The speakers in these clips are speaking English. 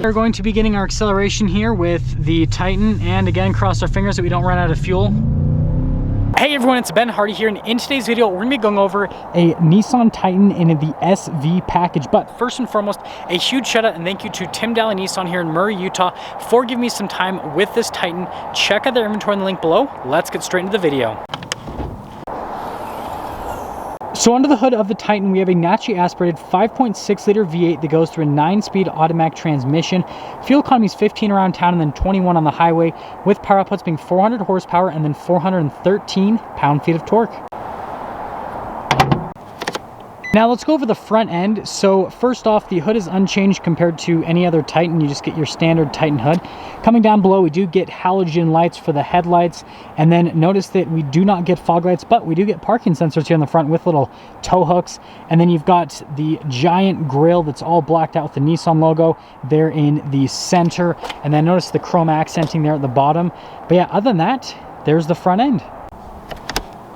We're going to be getting our acceleration here with the Titan, and again, cross our fingers that we don't run out of fuel. Hey everyone, it's Ben Hardy here, and in today's video, we're gonna be going over a Nissan Titan in the SV package. But first and foremost, a huge shout out and thank you to Tim Daly Nissan here in Murray, Utah for giving me some time with this Titan. Check out their inventory in the link below. Let's get straight into the video. So under the hood of the Titan, we have a naturally aspirated 5.6 liter V8 that goes through a 9-speed automatic transmission. Fuel economy is 15 around town and then 21 on the highway, with power outputs being 400 horsepower and then 413 pound-feet of torque. Now let's go over the front end. So first off, the hood is unchanged compared to any other Titan. You just get your standard Titan hood. Coming down below, we do get halogen lights for the headlights. And then notice that we do not get fog lights, but we do get parking sensors here in the front with little tow hooks. And then you've got the giant grille that's all blacked out with the Nissan logo there in the center. And then notice the chrome accenting there at the bottom. But yeah, other than that, there's the front end.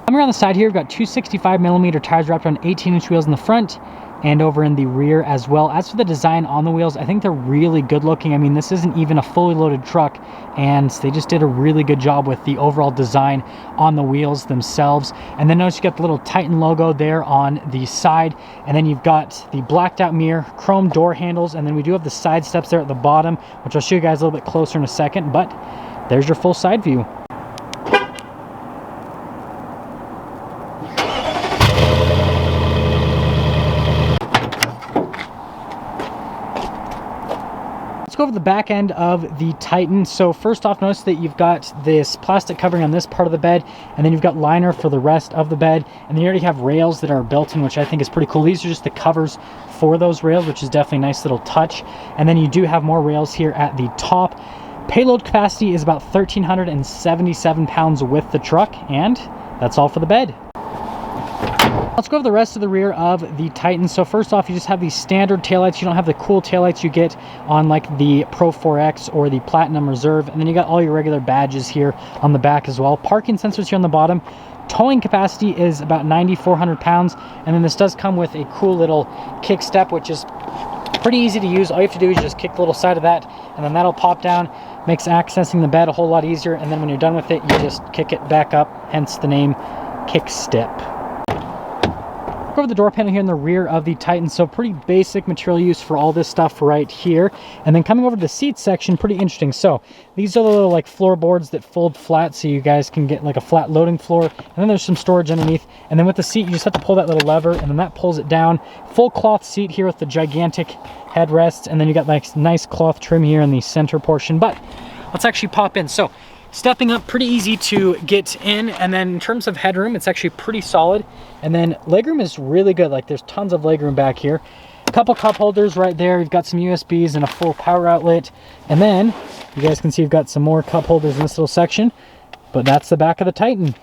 Coming around the side here, we've got two 65mm tires wrapped on 18-inch wheels in the front and over in the rear as well. As for the design on the wheels, I think they're really good looking. I mean, this isn't even a fully loaded truck, and they just did a really good job with the overall design on the wheels themselves. And then notice you got the little Titan logo there on the side, and then you've got the blacked out mirror, chrome door handles, and then we do have the side steps there at the bottom, which I'll show you guys a little bit closer in a second, but there's your full side view. Over the back end of the Titan. So first off, notice that you've got this plastic covering on this part of the bed, and then you've got liner for the rest of the bed, and then you already have rails that are built in, which I think is pretty cool. These are just the covers for those rails, which is definitely a nice little touch. And then you do have more rails here at the top. Payload capacity is about 1,377 pounds with the truck, and that's all for the bed. Let's go over the rest of the rear of the Titan. So first off, you just have these standard taillights. You don't have the cool taillights you get on like the Pro 4X or the Platinum Reserve. And then you got all your regular badges here on the back as well. Parking sensors here on the bottom. Towing capacity is about 9,400 pounds. And then this does come with a cool little kick step, which is pretty easy to use. All you have to do is just kick the little side of that, and then that'll pop down. Makes accessing the bed a whole lot easier. And then when you're done with it, you just kick it back up, hence the name kick step. Over the door panel here in the rear of the Titan, so pretty basic material use for all this stuff right here. And then coming over to the seat section, pretty interesting. So these are the little like floorboards that fold flat, so you guys can get like a flat loading floor. And then there's some storage underneath. And then with the seat, you just have to pull that little lever, and then that pulls it down. Full cloth seat here with the gigantic headrests, and then you got like nice cloth trim here in the center portion. But let's actually pop in. So stepping up, pretty easy to get in, and then in terms of headroom, it's actually pretty solid. And then legroom is really good. Like there's tons of legroom back here. A couple cup holders right there. You've got some USBs and a full power outlet. And then you guys can see you've got some more cup holders in this little section. But that's the back of the Titan.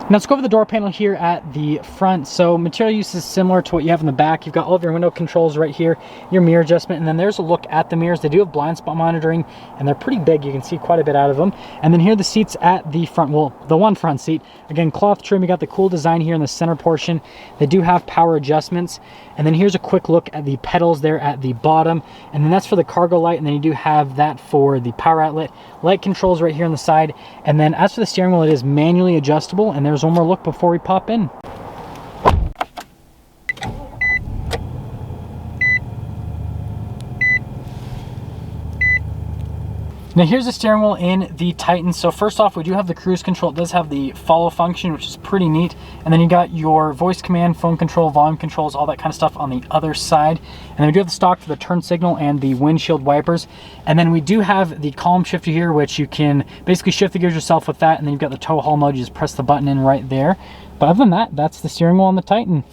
Now let's go over the door panel here at the front. So material use is similar to what you have in the back. You've got all of your window controls right here, your mirror adjustment, and then there's a look at the mirrors. They do have blind spot monitoring, and they're pretty big. You can see quite a bit out of them. And then here are the seats at the front, well, the one front seat. Again, cloth trim. You got the cool design here in the center portion. They do have power adjustments. And then here's a quick look at the pedals there at the bottom. And then that's for the cargo light, and then you do have that for the power outlet. Light controls right here on the side. And then as for the steering wheel, it is manually adjustable, and there's one more look before we pop in. Now here's the steering wheel in the Titan. So first off, we do have the cruise control. It does have the follow function, which is pretty neat. And then you got your voice command, phone control, volume controls, all that kind of stuff on the other side. And then we do have the stock for the turn signal and the windshield wipers. And then we do have the column shifter here, which you can basically shift the gears yourself with that. And then you've got the tow haul mode. You just press the button in right there. But other than that, that's the steering wheel on the Titan.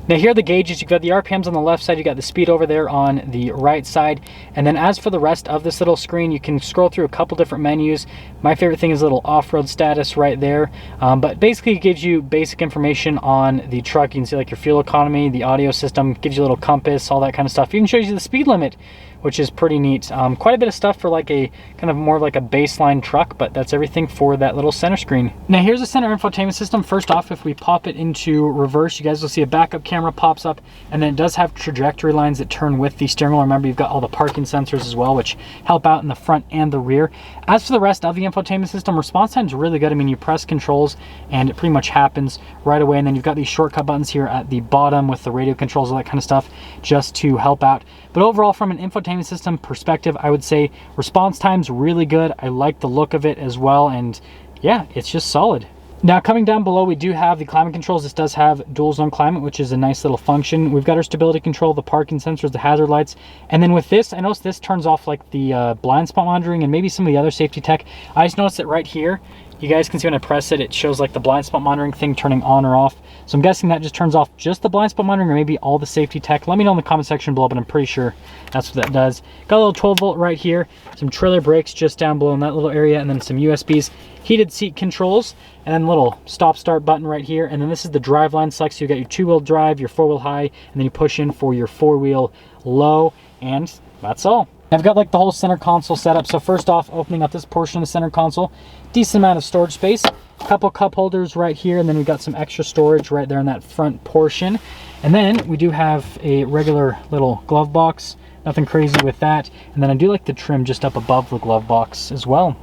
Now here are the gauges. You've got the RPMs on the left side, you got the speed over there on the right side. And then as for the rest of this little screen, you can scroll through a couple different menus. My favorite thing is a little off-road status right there. But basically it gives you basic information on the truck. You can see like your fuel economy, the audio system, gives you a little compass, all that kind of stuff. Even shows you the speed limit, which is pretty neat. Quite a bit of stuff for like a kind of more like a baseline truck, but that's everything for that little center screen. Now here's the center infotainment system. First off, if we pop it into reverse, you guys will see a backup camera pops up, and then it does have trajectory lines that turn with the steering wheel. Remember, you've got all the parking sensors as well, which help out in the front and the rear. As for the rest of the infotainment system, response time is really good. I mean, you press controls and it pretty much happens right away, and then you've got these shortcut buttons here at the bottom with the radio controls, all that kind of stuff, just to help out. But overall, from an infotainment system perspective, I would say response time's really good. I like the look of it as well, and yeah, it's just solid. Now coming down below, we do have the climate controls. This does have dual zone climate, which is a nice little function. We've got our stability control, the parking sensors, the hazard lights, and then with this, I noticed this turns off like the blind spot monitoring and maybe some of the other safety tech. I just noticed that right here, you guys can see when I press it, it shows like the blind spot monitoring thing turning on or off. So I'm guessing that just turns off just the blind spot monitoring or maybe all the safety tech. Let me know in the comment section below, but I'm pretty sure that's what that does. Got a little 12 volt right here, some trailer brakes just down below in that little area, and then some USBs, heated seat controls, and then a little stop start button right here. And then this is the drive line select. So you got your 2-wheel drive, your 4-wheel high, and then you push in for your 4-wheel low, and that's all. I've got like the whole center console set up. So first off, opening up this portion of the center console, decent amount of storage space, a couple cup holders right here, and then we've got some extra storage right there in that front portion. And then we do have a regular little glove box, nothing crazy with that. And then I do like the trim just up above the glove box as well.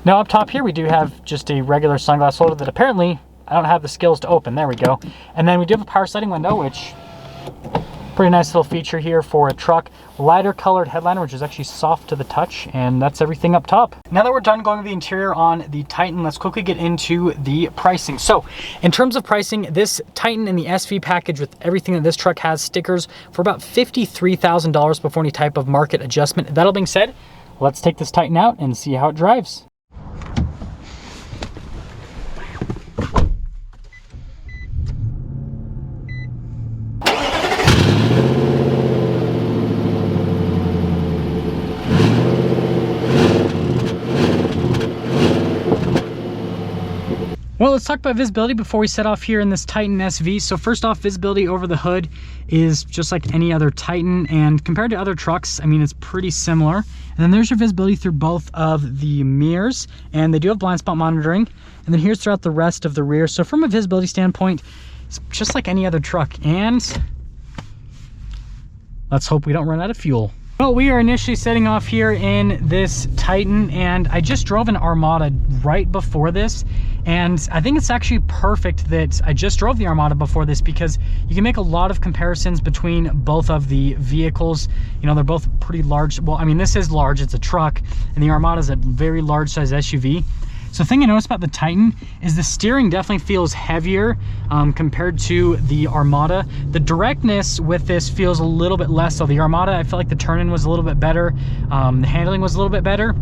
Now up top here, we do have just a regular sunglass holder that apparently I don't have the skills to open. There we go. And then we do have a power sliding window, which pretty nice little feature here for a truck. Lighter colored headliner, which is actually soft to the touch, and that's everything up top. Now that we're done going over the interior on the Titan, let's quickly get into the pricing. So in terms of pricing, this Titan in the SV package with everything that this truck has, stickers, for about $53,000 before any type of market adjustment. That all being said, let's take this Titan out and see how it drives. Well, let's talk about visibility before we set off here in this Titan SV. So first off, visibility over the hood is just like any other Titan, and compared to other trucks, I mean, it's pretty similar. And then there's your visibility through both of the mirrors, and they do have blind spot monitoring. And then here's throughout the rest of the rear. So from a visibility standpoint, it's just like any other truck. And let's hope we don't run out of fuel. Well, we are initially setting off here in this Titan, and I just drove an Armada right before this, and I think it's actually perfect that I just drove the Armada before this, because you can make a lot of comparisons between both of the vehicles. You know, they're both pretty large. Well, I mean, this is large, it's a truck, and the Armada is a very large size SUV. So the thing I noticed about the Titan is the steering definitely feels heavier compared to the Armada. The directness with this feels a little bit less. So the Armada, I felt like the turn-in was a little bit better. The handling was a little bit better.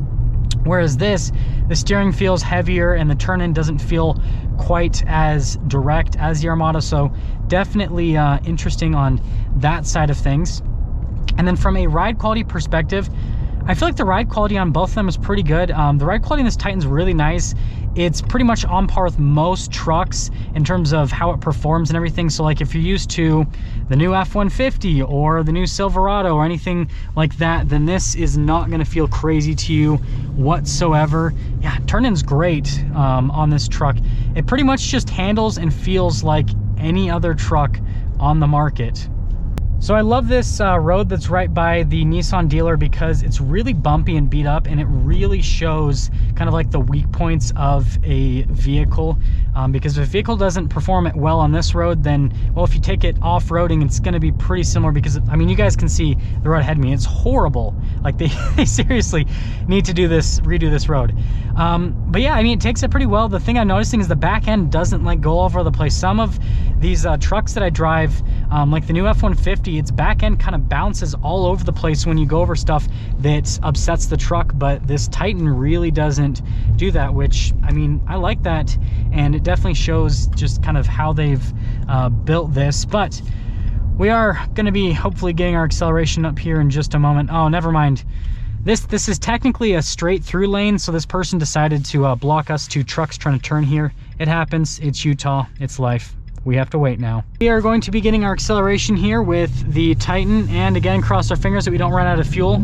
Whereas this, the steering feels heavier and the turn-in doesn't feel quite as direct as the Armada. So definitely interesting on that side of things. And then from a ride quality perspective, I feel like the ride quality on both of them is pretty good. The ride quality in this Titan's really nice. It's pretty much on par with most trucks in terms of how it performs and everything. So like if you're used to the new F-150 or the new Silverado or anything like that, then this is not gonna feel crazy to you whatsoever. Yeah, turn-in's great on this truck. It pretty much just handles and feels like any other truck on the market. So I love this road that's right by the Nissan dealer, because it's really bumpy and beat up, and it really shows kind of like the weak points of a vehicle. Because if a vehicle doesn't perform it well on this road, then, well, if you take it off-roading, it's going to be pretty similar, because, I mean, you guys can see the road ahead of me. It's horrible. Like, they seriously need to redo this road. But yeah, I mean, it takes it pretty well. The thing I'm noticing is the back end doesn't like go all over the place. Some of these trucks that I drive, like the new F-150, its back end kind of bounces all over the place when you go over stuff that upsets the truck, but this Titan really doesn't do that, which, I mean, I like that, and it definitely shows just kind of how they've built this. But we are going to be hopefully getting our acceleration up here in just a moment. Oh, never mind. This is technically a straight through lane, so this person decided to block us two trucks trying to turn here. It happens. It's Utah. It's life. We have to wait now. We are going to be getting our acceleration here with the Titan, and again, cross our fingers that we don't run out of fuel.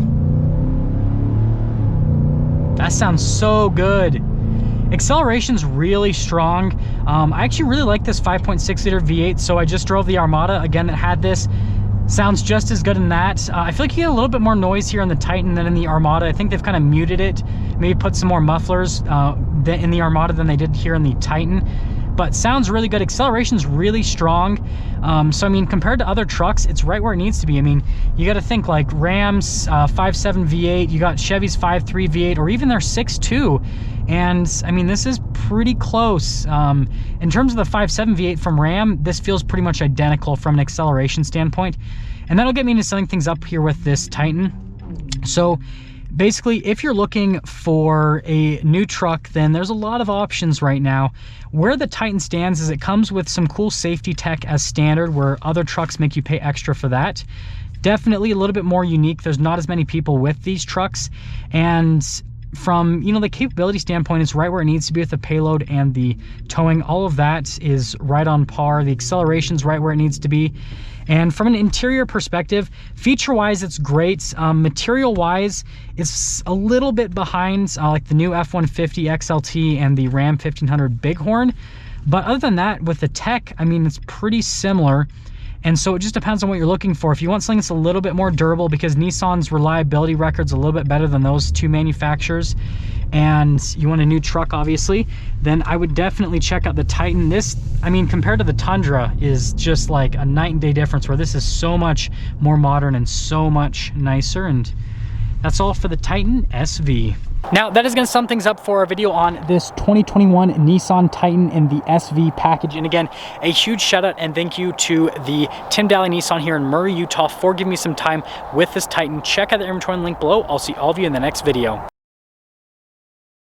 That sounds so good. Acceleration's really strong. I actually really like this 5.6 liter V8, so I just drove the Armada again that had this. Sounds just as good in that. I feel like you get a little bit more noise here on the Titan than in the Armada. I think they've kind of muted it, maybe put some more mufflers in the Armada than they did here in the Titan. But sounds really good. Acceleration's really strong. So I mean, compared to other trucks, it's right where it needs to be. I mean, you got to think like Ram's 5.7 V8, you got Chevy's 5.3 V8, or even their 6.2. And I mean, this is pretty close. In terms of the 5.7 V8 from Ram, this feels pretty much identical from an acceleration standpoint. And that'll get me into setting things up here with this Titan. So basically, if you're looking for a new truck, then there's a lot of options right now. Where the Titan stands is it comes with some cool safety tech as standard, where other trucks make you pay extra for that. Definitely a little bit more unique. There's not as many people with these trucks, and from, you know, the capability standpoint, it's right where it needs to be with the payload and the towing. All of that is right on par. The acceleration's right where it needs to be. And from an interior perspective, feature-wise, it's great. Material-wise, it's a little bit behind like the new F-150 XLT and the Ram 1500 Bighorn. But other than that, with the tech, I mean, it's pretty similar. And so it just depends on what you're looking for. If you want something that's a little bit more durable, because Nissan's reliability record's a little bit better than those two manufacturers, and you want a new truck, obviously, then I would definitely check out the Titan. This, I mean, compared to the Tundra, is just like a night and day difference, where this is so much more modern and so much nicer. And that's all for the Titan SV. Now, that is going to sum things up for our video on this 2021 Nissan Titan in the SV package. And again, a huge shout out and thank you to the Tim Daly Nissan here in Murray, Utah for giving me some time with this Titan. Check out the inventory link below. I'll see all of you in the next video.